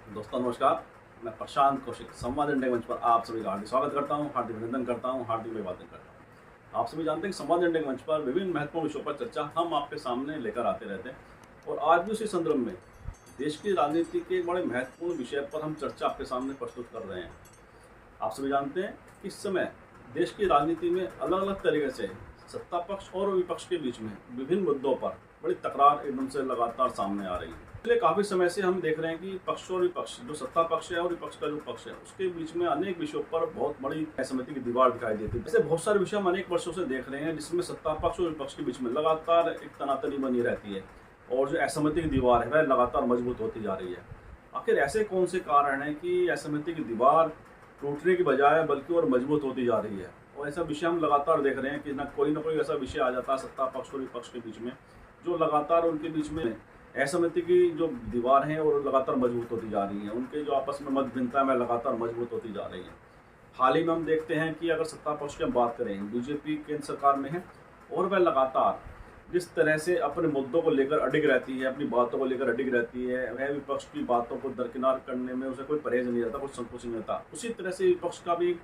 दोस्तों नमस्कार। मैं प्रशांत कौशिक संवाद इंडिया मंच पर आप सभी का हार्दिक स्वागत करता हूं, हार्दिक अभिनंदन करता हूं, हार्दिक अभिवादन करता हूं। आप सभी जानते हैं कि संवाद इंडिया मंच पर विभिन्न महत्वपूर्ण विषयों पर चर्चा हम आपके सामने लेकर आते रहते हैं और आज भी उसी संदर्भ में देश की राजनीति के एक बड़े महत्वपूर्ण विषय पर हम चर्चा आपके सामने प्रस्तुत कर रहे हैं। आप सभी जानते हैं कि इस समय देश की राजनीति में अलग अलग तरीके से सत्ता पक्ष और विपक्ष के बीच में विभिन्न मुद्दों पर बड़ी तकरार एकदम से लगातार सामने आ रही है। पिछले काफी समय से हम देख रहे हैं कि पक्ष और विपक्ष, जो सत्ता पक्ष है और विपक्ष का जो पक्ष है, उसके बीच में अनेक विषयों पर बहुत बड़ी असहमति की दीवार दिखाई देती है। ऐसे बहुत सारे विषय हम अनेक वर्षों से देख रहे हैं जिसमें सत्ता पक्ष और विपक्ष के बीच में लगातार एक तनातनी बनी रहती है और जो असहमति की दीवार है वह लगातार मजबूत होती जा रही है। आखिर ऐसे कौन से कारण है कि असहमति की दीवार टूटने की बजाय बल्कि और मजबूत होती जा रही है? और ऐसा विषय हम लगातार देख रहे हैं कि ना कोई ऐसा विषय आ जाता है सत्ता पक्ष और विपक्ष के बीच में जो लगातार उनके बीच में असहमति की जो दीवार है और लगातार मजबूत होती जा रही है। उनके जो आपस में मत भिन्नता है लगातार मजबूत होती जा रही है। हाल ही में हम देखते हैं कि अगर सत्ता पक्ष की हम बात करें, बीजेपी केंद्र सरकार में है और वह लगातार जिस तरह से अपने मुद्दों को लेकर अडिग रहती है, अपनी बातों को लेकर अडिग रहती है, वह विपक्ष की बातों को दरकिनार करने में उसे कोई परहेज नहीं रहता, कुछ संकोच नहीं रहता। उसी तरह से विपक्ष का भी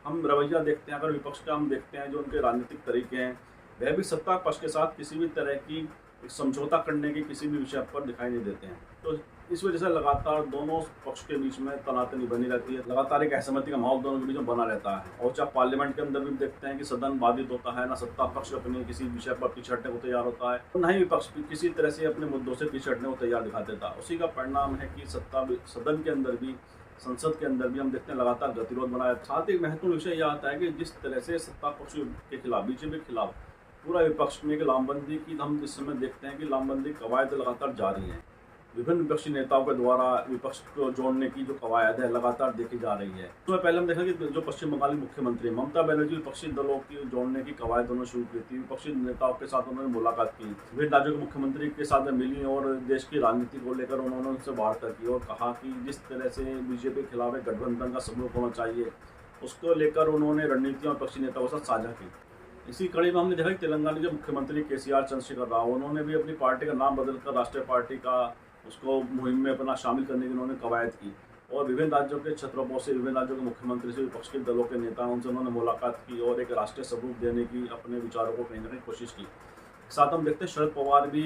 हम रवैया देखते हैं। अगर विपक्ष का हम देखते हैं जो उनके राजनीतिक तरीके हैं, वह भी सत्ता पक्ष के साथ किसी भी तरह की समझौता करने के किसी भी विषय पर दिखाई नहीं देते हैं। तो इस वजह से लगातार दोनों पक्ष के बीच में तनातनी बनी रहती है, लगातार एक असहमति का माहौल दोनों के बीच में बना रहता है। और चाहे पार्लियामेंट के अंदर भी देखते हैं कि सदन बाधित होता है, ना सत्ता पक्ष अपने किसी विषय पर पीछे हटने को तैयार होता है, तो न ही विपक्ष किसी तरह से अपने मुद्दों से पीछे हटने को तैयार दिखा देता। उसी का परिणाम है कि सदन के अंदर भी, संसद के अंदर भी हम देखते हैं लगातार गतिरोध बनाया। साथ ही महत्वपूर्ण विषय यह आता है कि जिस तरह से सत्ता पक्ष के खिलाफ, बीजेपी के खिलाफ पूरा विपक्ष में एक लामबंदी की हम इस समय देखते हैं कि लामबंदी कवायद लगातार जारी है। विभिन्न विपक्षी नेताओं के द्वारा विपक्ष को जोड़ने की जो कवायद है लगातार देखी जा रही है। तो पहले हम देखा कि जो पश्चिम बंगाल की मुख्यमंत्री ममता बनर्जी विपक्षी दलों की जोड़ने की कवायद उन्होंने शुरू की थी। विपक्षी नेताओं के साथ उन्होंने मुलाकात की, विभिन्न राज्यों के मुख्यमंत्री के साथ मिली और देश की राजनीति को लेकर उन्होंने उनसे वार्ता की और कहा कि जिस तरह से बीजेपी के खिलाफ एक गठबंधन का सबूत होना चाहिए, उसको लेकर उन्होंने रणनीतियों और विपक्षी नेताओं के साथ साझा की। इसी कड़ी में हमने देखा कि तेलंगाना के मुख्यमंत्री केसीआर चंद्रशेखर राव, उन्होंने भी अपनी पार्टी का नाम बदलकर राष्ट्रीय पार्टी का उसको मुहिम में अपना शामिल करने की उन्होंने कवायद की और विभिन्न राज्यों के छत्रपों से, विभिन्न राज्यों के मुख्यमंत्री से, विपक्ष के दलों के नेताओं से उन्होंने मुलाकात की और एक राष्ट्रीय सबूत देने की अपने विचारों को कहीं ना कहीं कोशिश की। साथ हम देखते हैं शरद पवार भी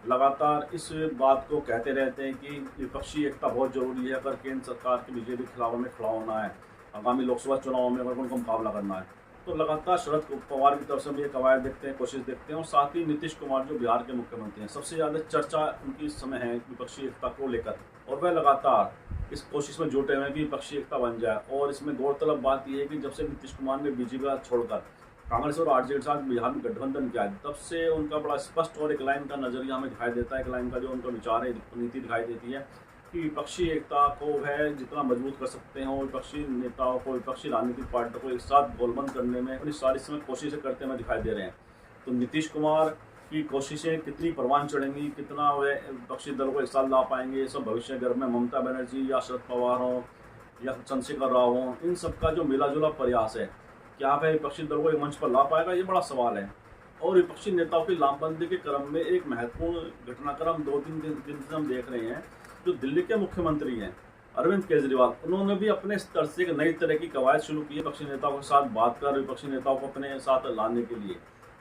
लगातार इस बात को कहते रहते हैं कि विपक्षी एकता बहुत जरूरी है अगर केंद्र सरकार के बीजेपी के खिलाफ में खड़ा होना है, आगामी लोकसभा चुनाव में अगर उनको मुकाबला करना है। तो लगातार शरद पवार की तरफ से हम ये कवायद देखते हैं, कोशिश देखते हैं। और साथ ही नीतीश कुमार जो बिहार के मुख्यमंत्री हैं, सबसे ज़्यादा चर्चा उनकी इस समय है विपक्षी एकता को लेकर और वह लगातार इस कोशिश में जुटे हुए हैं कि विपक्षी एकता बन जाए। और इसमें गौरतलब बात यह है कि जब से नीतीश कुमार ने बीजेपी का छोड़कर कांग्रेस और आरजेडी के साथ बिहार में गठबंधन किया है, तब से उनका बड़ा स्पष्ट और एक लाइन का नजरिया हमें दिखाई देता है, एक लाइन का जो उनका विचार है, नीति दिखाई देती है कि विपक्षी एकता को वह जितना मजबूत कर सकते हैं और विपक्षी नेताओं को, विपक्षी राजनीतिक पार्टियों को एक साथ गोलबंद करने में अपनी सारी समय कोशिशें करते हुए दिखाई दे रहे हैं। तो नीतीश कुमार की कोशिशें कितनी परवान चढ़ेंगी, कितना वह विपक्षी दलों को एक साथ ला पाएंगे, ये सब भविष्य गर्भ में ममता बनर्जी या शरद पवार हों या चंद्रशेखर राव हों, इन सबका जो मिला जुला प्रयास है, क्या वह विपक्षी दलों को एक मंच पर ला पाएगा, ये बड़ा सवाल है। और विपक्षी नेताओं की लामबंदी के क्रम में एक महत्वपूर्ण घटनाक्रम 2-3 दिन से हम देख रहे हैं। जो दिल्ली के मुख्यमंत्री हैं अरविंद केजरीवाल, उन्होंने भी अपने स्तर से एक नई तरह की कवायद शुरू की है विपक्षी नेताओं के साथ बात कर, विपक्षी नेताओं को अपने साथ लाने के लिए।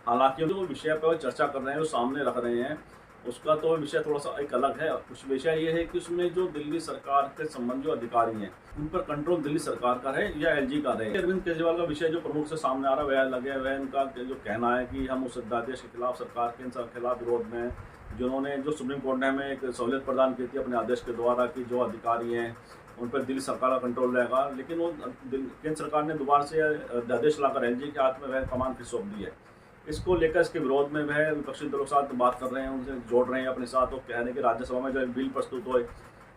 हालांकि जो विषय पर चर्चा कर रहे हैं, जो सामने रख रहे हैं, उसका तो विषय थोड़ा सा एक अलग है। कुछ विषय ये है कि उसमें जो दिल्ली सरकार के संबंध जो अधिकारी हैं, उन पर कंट्रोल दिल्ली सरकार का है या एलजी का है। अरविंद केजरीवाल का विषय जो प्रमुख से सामने आ रहा है वह अलग है। वह इनका जो कहना है कि हम उस अध्यादेश के खिलाफ, सरकार के खिलाफ विरोध में, जिन्होंने जो सुप्रीम कोर्ट ने हमें एक सहूलियत प्रदान की थी अपने आदेश के द्वारा कि जो अधिकारी हैं उन पर दिल्ली सरकार का कंट्रोल रहेगा, लेकिन वो केंद्र सरकार ने दोबारा से अध्यादेश लाकर एलजी के हाथ में वह कमान फिर सौंप दी है। इसको लेकर, इसके विरोध में वह विपक्षी दलों के साथ बात कर रहे हैं, उनसे जोड़ रहे हैं अपने साथ। वो कह रहे हैं कि राज्यसभा में जो बिल प्रस्तुत होए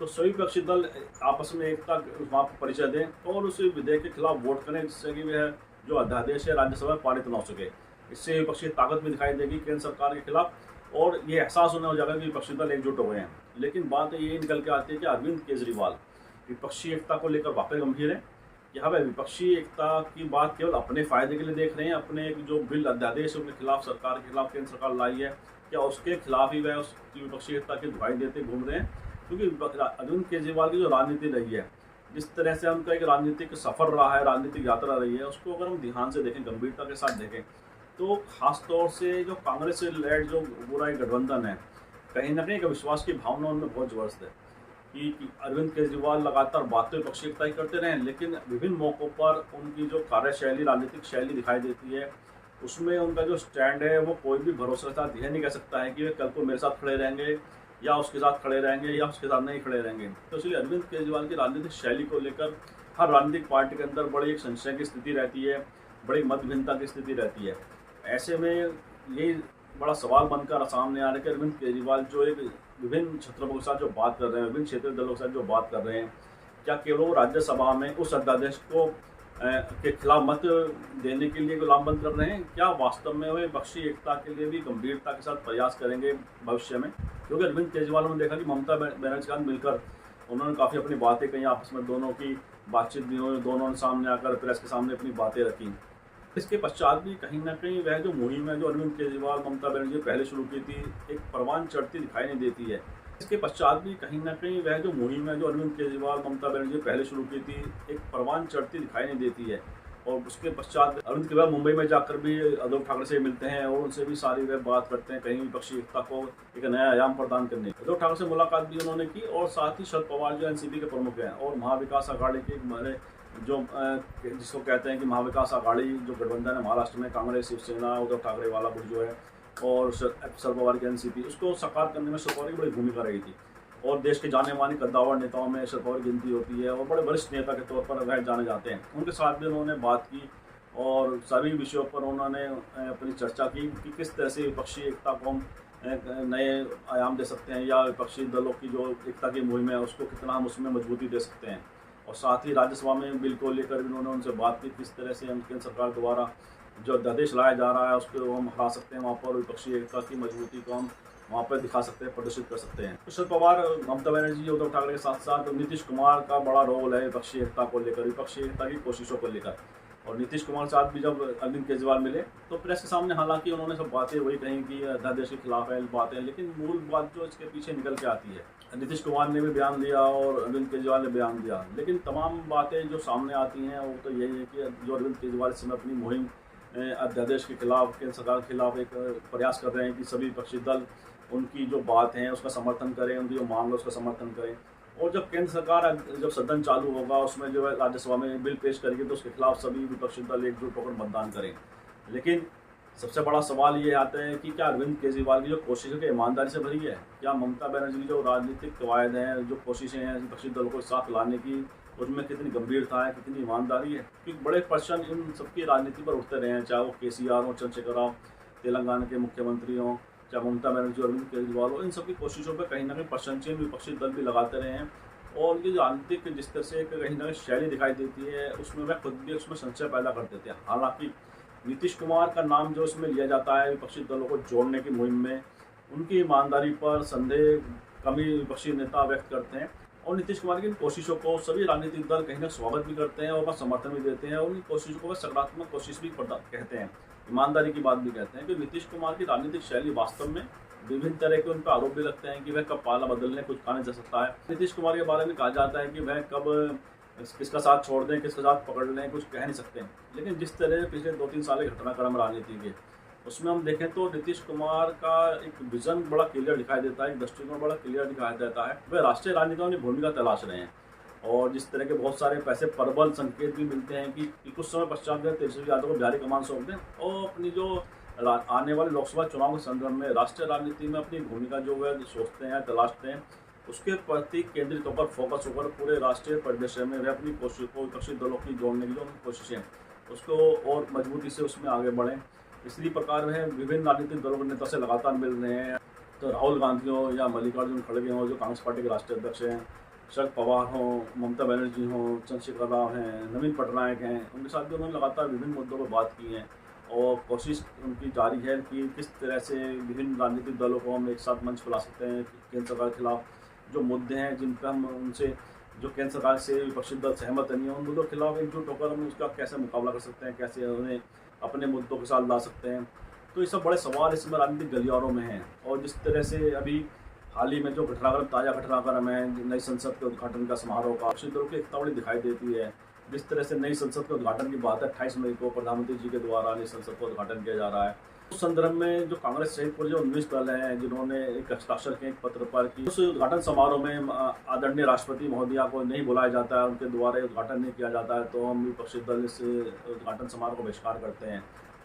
तो सभी विपक्षी दल आपस में एकता वहाँ पर परिचय दें और उस विधेयक के खिलाफ वोट करें, जिससे कि वह जो अध्यादेश है राज्यसभा में पारित न हो सके। इससे विपक्षी ताकत भी दिखाई देगी केंद्र सरकार के खिलाफ और ये एहसास होने हो जाएगा कि विपक्षी दल एकजुट हो गए हैं। लेकिन बात ये निकल के आती है कि अरविंद केजरीवाल विपक्षी एकता को लेकर वाकई गंभीर है। यहाँ पर विपक्षी एकता की बात केवल अपने फायदे के लिए देख रहे हैं, अपने जो बिल अध्यादेश उनके खिलाफ, सरकार के खिलाफ केंद्र सरकार लाई है, क्या उसके खिलाफ ही वह उसकी विपक्षी एकता की दुहाई देते घूम रहे हैं, क्योंकि अरविंद केजरीवाल की जो राजनीति रही है, जिस तरह से उनका एक राजनीतिक सफ़र रहा है, राजनीतिक यात्रा रही है, उसको अगर हम ध्यान से देखें, गंभीरता के साथ देखें, तो खास तौर से जो कांग्रेस से लेड जो पूरा एक गठबंधन है, कहीं न कहीं एक विश्वास की भावना उनमें बहुत ज़बरदस्त है कि अरविंद केजरीवाल लगातार बातें विपक्षी एकता ही करते रहें, लेकिन विभिन्न मौक़ों पर उनकी जो कार्यशैली, राजनीतिक शैली दिखाई देती है, उसमें उनका जो स्टैंड है वो कोई भी भरोसे के साथ यह नहीं कह सकता है कि वे कल को मेरे साथ खड़े रहेंगे या उसके साथ खड़े रहेंगे या उसके साथ नहीं खड़े रहेंगे। तो इसलिए अरविंद केजरीवाल की राजनीतिक शैली को लेकर हर राजनीतिक पार्टी के अंदर बड़ी एक संशय की स्थिति रहती है, बड़ी मतभिन्नता की स्थिति रहती है। ऐसे में ये बड़ा सवाल बनकर सामने आ रहा है कि अरविंद केजरीवाल जो एक विभिन्न क्षेत्रों के साथ जो बात कर रहे हैं, विभिन्न क्षेत्रीय दलों के साथ जो बात कर रहे हैं, क्या केवल वो राज्यसभा में उस अध्यादेश को के खिलाफ मत देने के लिए गुलामबंद कर रहे हैं, क्या वास्तव में वे विपक्षी एकता के लिए भी गंभीरता के साथ प्रयास करेंगे भविष्य में? क्योंकि अरविंद केजरीवाल ने देखा कि ममता बनर्जी के साथ मिलकर उन्होंने काफ़ी अपनी बातें कही, आपस में दोनों की बातचीत भी हुई, दोनों ने सामने आकर प्रेस के सामने अपनी बातें रखी। इसके पश्चात भी कहीं न कहीं वह जो मुहिम है जो अरविंद केजरीवाल, ममता बनर्जी पहले शुरू की थी, एक परवान चढ़ती दिखाई नहीं देती है। इसके पश्चात भी कहीं न कहीं वह जो मुहिम है जो अरविंद केजरीवाल, ममता बनर्जी पहले शुरू की थी, एक परवान चढ़ती दिखाई नहीं देती है। और उसके पश्चात अरविंद केजरीवाल मुंबई में जाकर भी उद्धव ठाकरे से मिलते हैं और उनसे भी सारी वह बात करते हैं, कहीं विपक्षी एकता को एक नया आयाम प्रदान करने की। उद्धव ठाकरे से मुलाकात भी उन्होंने की और साथ ही शरद पवार जो एनसीपी के प्रमुख हैं और महाविकास अघाड़ी के हमारे जो जिसको कहते हैं कि महाविकास अघाड़ी जो गठबंधन है महाराष्ट्र में, कांग्रेस, शिवसेना, उद्धव ठाकरे वाला गुट जो है और शरद पवार की एनसीपी, उसको साकार करने में शरद पवार की बड़ी भूमिका रही थी। और देश के जाने माने कद्दावर नेताओं में शरद पवार की गिनती होती है और बड़े वरिष्ठ नेता के तौर पर वह जाने जाते हैं। उनके साथ भी उन्होंने बात की और सभी विषयों पर उन्होंने अपनी चर्चा की कि किस तरह से विपक्षी एकता को हम नए आयाम दे सकते हैं या विपक्षी दलों की जो एकता की मुहिम है उसको कितना हम उसमें मजबूती दे सकते हैं। और साथ ही राज्यसभा में बिल को लेकर भी उन्होंने उनसे बात की, किस तरह से हम केंद्र सरकार द्वारा जो अध्यादेश लाया जा रहा है उसको हम हरा सकते हैं, वहाँ पर विपक्षी एकता की मजबूती को हम वहाँ पर दिखा सकते हैं, प्रदर्शित कर सकते हैं। तो शरद पवार, ममता बनर्जी, उद्धव ठाकरे के साथ साथ नीतीश कुमार का बड़ा रोल है विपक्षी एकता को लेकर, विपक्षी एकता की कोशिशों को लेकर। और नीतीश कुमार के साथ भी जब अरविंद केजरीवाल मिले तो प्रेस के सामने हालांकि उन्होंने सब बातें वही कहीं कि अध्यादेश के खिलाफ है बातें, लेकिन मूल बात जो इसके पीछे निकल के आती है, नीतीश कुमार ने भी बयान दिया और अरविंद केजरीवाल ने बयान दिया, लेकिन तमाम बातें जो सामने आती हैं वो तो यही है कि जो अरविंद केजरीवाल इस समय अपनी मुहिम अध्यादेश के खिलाफ, केंद्र सरकार के खिलाफ एक प्रयास कर रहे हैं कि सभी विपक्षी दल उनकी जो बात है उसका समर्थन करें, उनकी जो मांग है उसका समर्थन करें। और जब केंद्र सरकार जब सदन चालू होगा उसमें जो है राज्यसभा में बिल पेश करेगी तो उसके खिलाफ सभी विपक्षी दल एकजुट होकर मतदान करें। लेकिन सबसे बड़ा सवाल ये आता है कि क्या अरविंद केजरीवाल की जो कोशिशें की ईमानदारी से भरी है? क्या ममता बनर्जी की जो राजनीतिक कवायद हैं, जो कोशिशें हैं विपक्षी दलों को साथ लाने की, उसमें कितनी गंभीरता है, कितनी ईमानदारी है? क्योंकि बड़े प्रश्न इन सबकी राजनीति पर उठते रहे हैं, चाहे वो केसीआर हो, चंद्रशेखर राव तेलंगाना के मुख्यमंत्री हों, चाहे ममता बनर्जी, अरविंद केजरीवाल हो, इन सबकी कोशिशों पर कहीं ना कहीं प्रश्न चिन्ह विपक्षी दल भी लगाते रहे हैं। और ये राजनीतिक जिस तरह से कहीं ना कहीं शैली दिखाई देती है उसमें वह खुद भी उसमें संशय पैदा कर देते हैं। हालांकि नीतीश कुमार का नाम जो इसमें लिया जाता है विपक्षी दलों को जोड़ने की मुहिम में, उनकी ईमानदारी पर संदेह कमी विपक्षी नेता व्यक्त करते हैं और नीतीश कुमार की इन कोशिशों को सभी राजनीतिक दल कहीं ना स्वागत भी करते हैं और समर्थन भी देते हैं और उन कोशिशों को वह सकारात्मक कोशिश भी कहते हैं, ईमानदारी की बात भी कहते हैं कि नीतीश कुमार की राजनीतिक शैली वास्तव में विभिन्न तरह के उन पर आरोप भी लगते हैं कि वह कब पाला बदलने कुछ कहा नहीं जा सकता है। नीतीश कुमार के बारे में कहा जाता है कि वह कब किसका साथ छोड़ दें, किसका साथ पकड़ लें, कुछ कह नहीं सकते। लेकिन जिस तरह पिछले 2-3 साल के घटनाक्रम राजनीति के उसमें हम देखें तो नीतीश कुमार का एक विजन बड़ा क्लियर दिखाई देता है, एक दृष्टिकोण बड़ा क्लियर दिखाई देता है। वह राष्ट्रीय राजनीति में भूमिका तलाश रहे हैं और जिस तरह के बहुत सारे पैसे प्रबल संकेत भी मिलते हैं कि कुछ समय पश्चात में तेजस्वी यादव को बिहारी कमान सौंप दें और अपनी जो आने वाले लोकसभा चुनाव के संदर्भ में राष्ट्रीय राजनीति में अपनी भूमिका जो वह सोचते हैं, तलाशते हैं, उसके प्रति केंद्रित होकर फोकस होकर पूरे राष्ट्रीय परिदृश्य में वह अपनी कोशिश को विपक्षी दलों की जोड़ने की जो कोशिशें उसको और मजबूती से उसमें आगे बढ़ें। इसी प्रकार वह विभिन्न राजनीतिक दलों के नेता से लगातार मिल रहे हैं। तो राहुल गांधी हो या मल्लिकार्जुन खड़गे हों जो कांग्रेस पार्टी के राष्ट्रीय अध्यक्ष हैं, शरद पवार हों, ममता बनर्जी हों, चंद्रशेखर राव हैं, नवीन पटनायक हैं, उनके साथ भी उन्होंने लगातार विभिन्न मुद्दों पर बात की है और कोशिश उनकी जारी है कि किस तरह से विभिन्न राजनीतिक दलों को हम एक साथ मंच फैला सकते हैं। केंद्र सरकार के खिलाफ जो मुद्दे हैं जिन पर हम उनसे जो केंद्र सरकार से विपक्षी दल सहमत नहीं है उन मुद्दों के खिलाफ एकजुट होकर हम उसका कैसे मुकाबला कर सकते हैं, कैसे उन्हें अपने मुद्दों के साथ ला सकते हैं। तो ये सब बड़े सवाल इसमें राजनीतिक गलियारों में हैं। और जिस तरह से अभी हाल ही में जो घटनाक्रम, ताज़ा घटनाक्रम है नई संसद के उद्घाटन का समारोह का, विपक्षी दलों की एकता बड़ी दिखाई देती है। जिस तरह से नई संसद के उद्घाटन की बात है, 28 मई को प्रधानमंत्री जी के द्वारा नई संसद का उद्घाटन किया जा रहा है। उस संदर्भ में जो कांग्रेस सहित पूरे जो 19 दल हैं जिन्होंने एक हस्ताक्षर किए एक पत्र पर कि उस उद्घाटन समारोह में आदरणीय राष्ट्रपति महोदया को नहीं बुलाया जाता है, उनके द्वारा उद्घाटन नहीं किया जाता है, तो हम विपक्षी दल इस उद्घाटन समारोह को बहिष्कार करते हैं।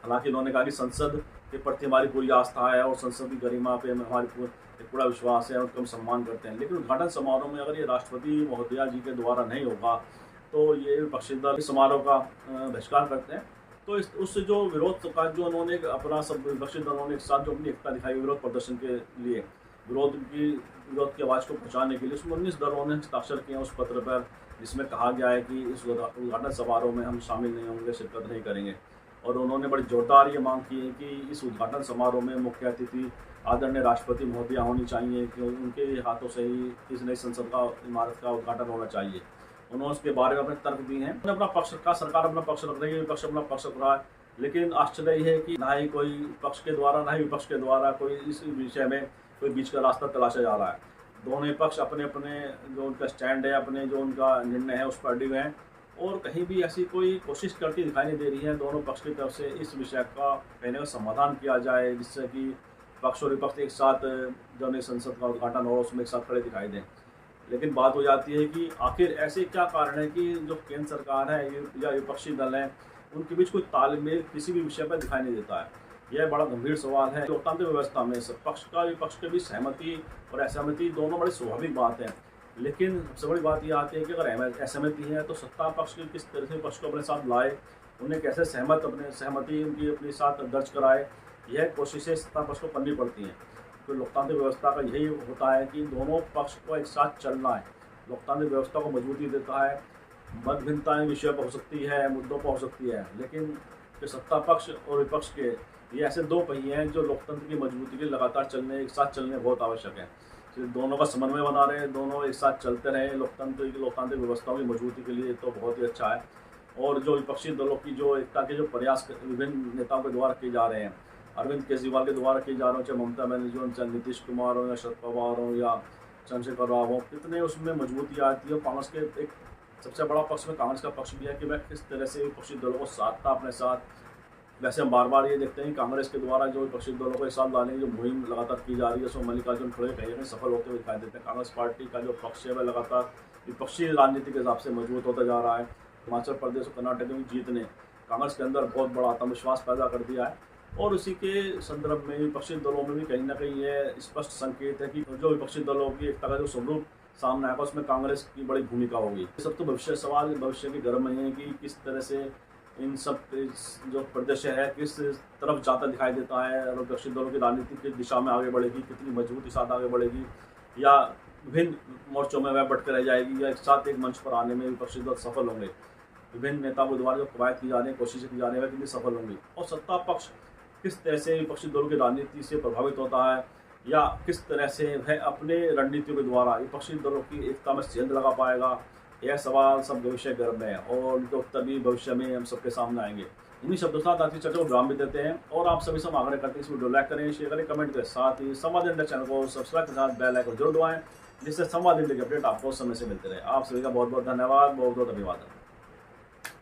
हालांकि उन्होंने कहा कि संसद के प्रति हमारी पूरी आस्था है और संसद की गरिमा पे हमारी पूरा विश्वास है, उनका हम सम्मान करते हैं। लेकिन उद्घाटन समारोह में अगर ये राष्ट्रपति महोदया जी के द्वारा नहीं होगा तो ये विपक्षी दल इस समारोह का बहिष्कार करते हैं। तो उससे जो विरोध का जो उन्होंने अपना सब विपक्षी दलों ने एक साथ जो अपनी एकता दिखाई विरोध प्रदर्शन के लिए, विरोध की आवाज़ को पहुँचाने के लिए, उसमें 19 दलों ने हस्ताक्षर किए उस पत्र पर, जिसमें कहा गया है कि इस उद्घाटन समारोह में हम शामिल नहीं होंगे, शिरकत नहीं करेंगे। और उन्होंने बड़ी जोरदार ये मांग की है कि इस उद्घाटन समारोह में मुख्य अतिथि आदरणीय राष्ट्रपति महोदया होनी चाहिए, कि उनके हाथों से ही इस नई संसद का इमारत का उद्घाटन होना चाहिए। उन्होंने उसके बारे में अपने तर्क दिए हैं। उन्होंने अपना पक्ष रखा, सरकार अपना पक्ष रख रही है, विपक्ष अपना पक्ष रख रहा है। लेकिन आश्चर्य ये है कि ना ही कोई पक्ष के द्वारा ना ही विपक्ष के द्वारा कोई इस विषय में कोई बीच का रास्ता तलाशा जा रहा है। दोनों पक्ष अपने अपने जो उनका स्टैंड है, अपने जो उनका निर्णय है उस पर अड़े हुए हैं और कहीं भी ऐसी कोई कोशिश करती दिखाई नहीं दे रही है दोनों पक्ष की तरफ से इस विषय का पहले का समाधान किया जाए, जिससे कि पक्ष और विपक्ष एक साथ जो नई संसद का उद्घाटन हो उसमें एक साथ खड़े दिखाई दें। लेकिन बात हो जाती है कि आखिर ऐसे क्या कारण है कि जो केंद्र सरकार है या विपक्षी दल हैं उनके बीच कोई तालमेल किसी भी विषय पर दिखाई नहीं देता है। यह बड़ा गंभीर सवाल है। लोकतांत्रिक व्यवस्था में सब पक्ष का विपक्ष के बीच सहमति और असहमति दोनों बड़ी स्वाभाविक बात है। लेकिन सबसे बड़ी बात यह आती है कि अगर असहमति है तो सत्ता पक्ष के किस तरह से पक्ष को अपने साथ लाए, उन्हें कैसे सहमति उनकी अपने साथ दर्ज कराए, यह कोशिशें सत्ता पक्ष को करनी पड़ती हैं। तो लोकतांत्रिक व्यवस्था का यही होता है कि दोनों पक्ष को एक साथ चलना है। लोकतांत्रिक व्यवस्था को मजबूती देता है। मतभिन्नताएं विषय पर हो सकती है, मुद्दों पर हो सकती है, लेकिन जो सत्ता पक्ष और विपक्ष के ये ऐसे दो पहिए हैं जो लोकतंत्र की मजबूती के लगातार चलने एक साथ चलने बहुत आवश्यक है। तो दोनों का समन्वय बना रहे, दोनों एक साथ चलते रहे लोकतांत्रिक व्यवस्था की मजबूती के लिए, तो बहुत ही अच्छा है। और जो विपक्षी दलों की जो एकता के जो प्रयास विभिन्न नेताओं के द्वारा किए जा रहे हैं, अरविंद केजरीवाल के द्वारा किए जा रहे हो, चाहे ममता बनर्जी हो, चाहे नीतीश कुमार हो, या शरद पवार हो, या चंद्रशेखर राव हो, कितने उसमें मजबूती आती है। कांग्रेस के एक सबसे बड़ा पक्ष में कांग्रेस का पक्ष भी है कि वह किस तरह से विपक्षी दलों को साधता अपने साथ। वैसे हम बार बार ये देखते हैं कि कांग्रेस के द्वारा जो विपक्षी दलों को एक साथ लाने की जो मुहिम लगातार की जा रही है, उसमें मल्लिकार्जुन खड़गे कहीं ना सफल होते हुए दिखाई देते हैं। कांग्रेस पार्टी का जो पक्ष है वह लगातार विपक्षी राजनीति के हिसाब से मजबूत होता जा रहा है। हिमाचल प्रदेश और कर्नाटक में जीत ने कांग्रेस के अंदर बहुत बड़ा आत्मविश्वास पैदा कर दिया है। और उसी के संदर्भ में विपक्षी दलों में भी कहीं ना कहीं यह स्पष्ट संकेत है कि जो विपक्षी दलों की एकता का जो स्वरूप सामने आएगा उसमें कांग्रेस की बड़ी भूमिका होगी। सब तो भविष्य की गर्म है कि किस तरह से इन सब जो प्रदेश है किस तरफ जाता दिखाई देता है और विपक्षी दलों की राजनीति किस दिशा में आगे बढ़ेगी, कितनी मजबूती साथ आगे बढ़ेगी, या विभिन्न मोर्चों में वह बट कर रह जाएगी, या एक साथ एक मंच पर आने में विपक्षी दल सफल होंगे। विभिन्न नेताओं के द्वारा जो कवायद की जा रही है, कोशिशें की जा रही है, वह कितनी सफल होंगी, और सत्ता पक्ष किस तरह से विपक्षी दलों की राजनीति से प्रभावित होता है, या किस तरह से वह अपने रणनीतियों के द्वारा विपक्षी दलों की एकता में सेंध लगा पाएगा। यह सवाल सब भविष्य गर्भ में है और उनके उत्तर भी भविष्य में हम सबके सामने आएंगे। इन्हीं शब्दों के साथ आज की चर्चा को विराम भी देते हैं और आप सभी से आग्रह करते हैं इस वीडियो लाइक करें, शेयर करें, कमेंट करें, साथ ही संवाद इंडिया चैनल को सब्सक्राइब के साथ बेल आइकन जरूर दबाएं, जिससे संवाद इंडिया के अपडेट आपको समय से मिलते रहे। आप सभी का बहुत बहुत धन्यवाद, बहुत बहुत अभिवादन।